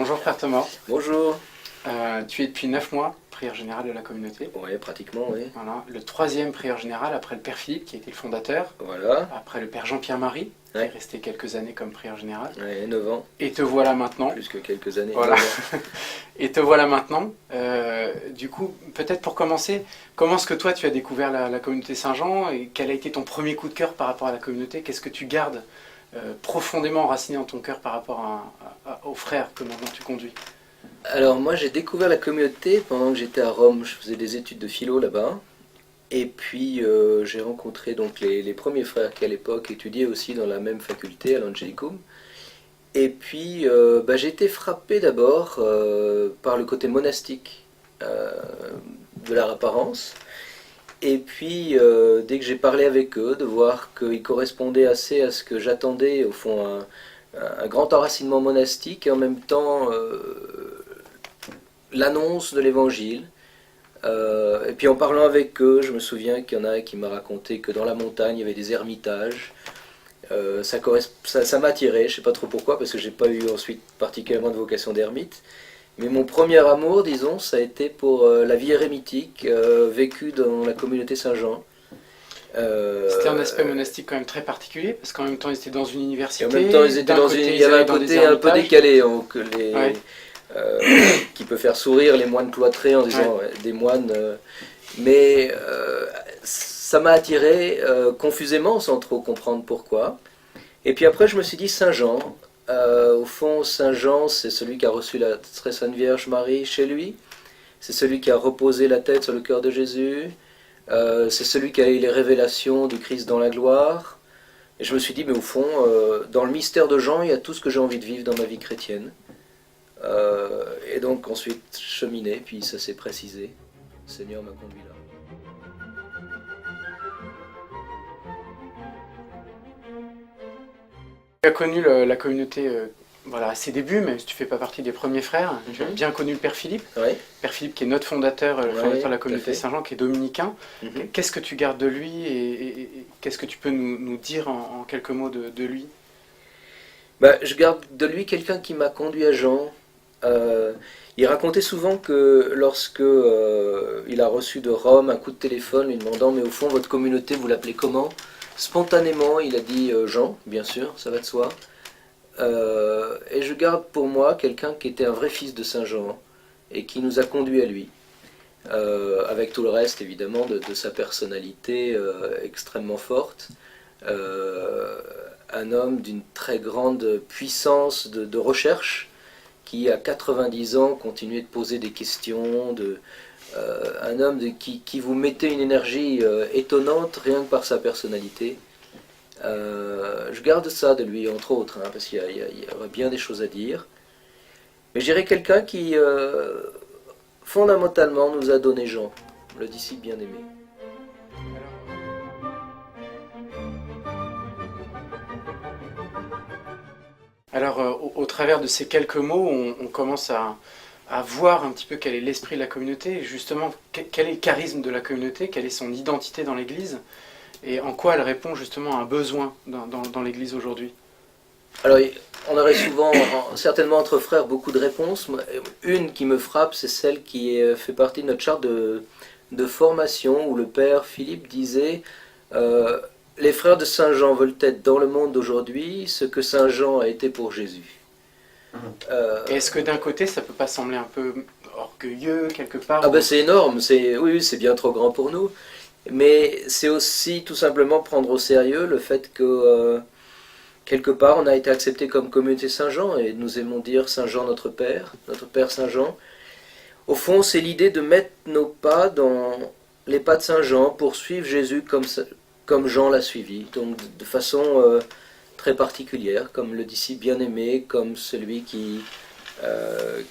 Bonjour frère Thomas. Bonjour. Tu es depuis 9 mois prieur général de la communauté. Ouais, pratiquement, oui. Voilà, le troisième prieur général après le père Philippe qui a été le fondateur, Voilà. après le père Jean-Pierre-Marie qui est Ouais. resté quelques années comme prieur général. Ouais, 9 ans. Et te voilà maintenant. Plus que quelques années. Voilà. 9 ans. Et te voilà maintenant. Du coup, peut-être pour commencer, comment est-ce que toi tu as découvert la communauté Saint-Jean et quel a été ton premier coup de cœur par rapport à la communauté? Qu'est-ce que tu gardes profondément enraciné dans ton cœur par rapport aux frères que maintenant tu conduis? Alors, moi, j'ai découvert la communauté pendant que j'étais à Rome. Je faisais des études de philo là-bas. Et puis, j'ai rencontré donc les premiers frères qui, à l'époque, étudiaient aussi dans la même faculté, à l'Angelicum. Et puis, j'ai été frappé d'abord par le côté monastique euh, de leur apparence. Et puis, dès que j'ai parlé avec eux, de voir qu'ils correspondaient assez à ce que j'attendais, au fond, un grand enracinement monastique et en même temps l'annonce de l'évangile. Et puis en parlant avec eux, je me souviens qu'il y en a un qui m'a raconté que dans la montagne, il y avait des ermitages. Ça m'a attiré, je ne sais pas trop pourquoi, parce que j'ai pas eu ensuite particulièrement de vocation d'ermite. Mais mon premier amour, disons, ça a été pour la vie érémitique vécue dans la communauté Saint-Jean. C'était un aspect monastique quand même très particulier, parce qu'en même temps ils étaient dans une Et en université, même temps, ils étaient d'un dans côté il y ils avait allaient un dans des côté un peu ermitages. décalé, Ouais. euh, qui peut faire sourire les moines cloîtrés en disant Ouais. ouais, des moines. Mais ça m'a attiré confusément, sans trop comprendre pourquoi. Et puis après, je me suis dit Saint-Jean. Au fond, Saint-Jean, c'est celui qui a reçu la très sainte Vierge Marie chez lui. C'est celui qui a reposé la tête sur le cœur de Jésus. C'est celui qui a eu les révélations du Christ dans la gloire. Et je me suis dit, mais au fond, dans le mystère de Jean, il y a tout ce que j'ai envie de vivre dans ma vie chrétienne. Et donc ensuite, cheminer, puis ça s'est précisé. Le Seigneur m'a conduit là. Tu as connu la communauté voilà, à ses débuts, même si tu ne fais pas partie des premiers frères. Tu as bien connu le père Philippe. Oui, Père Philippe qui est notre fondateur, le ouais, fondateur de la tout à communauté fait. Saint-Jean, qui est dominicain. Mhm. Qu'est-ce que tu gardes de lui et qu'est-ce que tu peux nous dire en quelques mots de lui? Je garde de lui quelqu'un qui m'a conduit à Jean. Il racontait souvent que lorsque il a reçu de Rome un coup de téléphone lui demandant mais au fond votre communauté vous l'appelez comment? Spontanément il a dit Jean, bien sûr, ça va de soi. Et je garde pour moi quelqu'un qui était un vrai fils de Saint Jean et qui nous a conduits à lui. Avec tout le reste évidemment de sa personnalité extrêmement forte. Un homme d'une très grande puissance de recherche qui à 90 ans continuait de poser des questions, un homme qui vous mettait une énergie étonnante rien que par sa personnalité. Je garde ça de lui entre autres, hein, parce qu'il y aurait bien des choses à dire. Mais je dirais quelqu'un qui fondamentalement nous a donné Jean, le disciple bien-aimé. Alors, au travers de ces quelques mots, on commence à voir un petit peu quel est l'esprit de la communauté, et justement, quel est le charisme de la communauté, quelle est son identité dans l'Église, et en quoi elle répond justement à un besoin dans l'Église aujourd'hui. Alors, on aurait souvent, certainement entre frères, beaucoup de réponses. Une qui me frappe, c'est celle qui fait partie de notre charte de formation, où le père Philippe disait les frères de Saint Jean veulent être dans le monde d'aujourd'hui ce que Saint Jean a été pour Jésus. Et est-ce que d'un côté, ça peut pas sembler un peu orgueilleux quelque part Ah ben c'est énorme, oui, c'est bien trop grand pour nous. Mais c'est aussi tout simplement prendre au sérieux le fait que quelque part on a été accepté comme communauté Saint-Jean et nous aimons dire Saint-Jean notre Père Saint-Jean. Au fond, c'est l'idée de mettre nos pas dans les pas de Saint-Jean pour suivre Jésus comme Jean l'a suivi, donc de façon très particulière, comme le disciple bien-aimé, comme celui euh,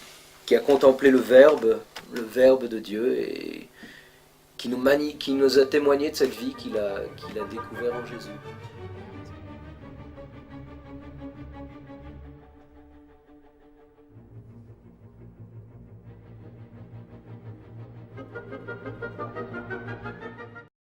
qui a contemplé le Verbe de Dieu et qui nous a témoigné de cette vie qu'il a découvert en Jésus.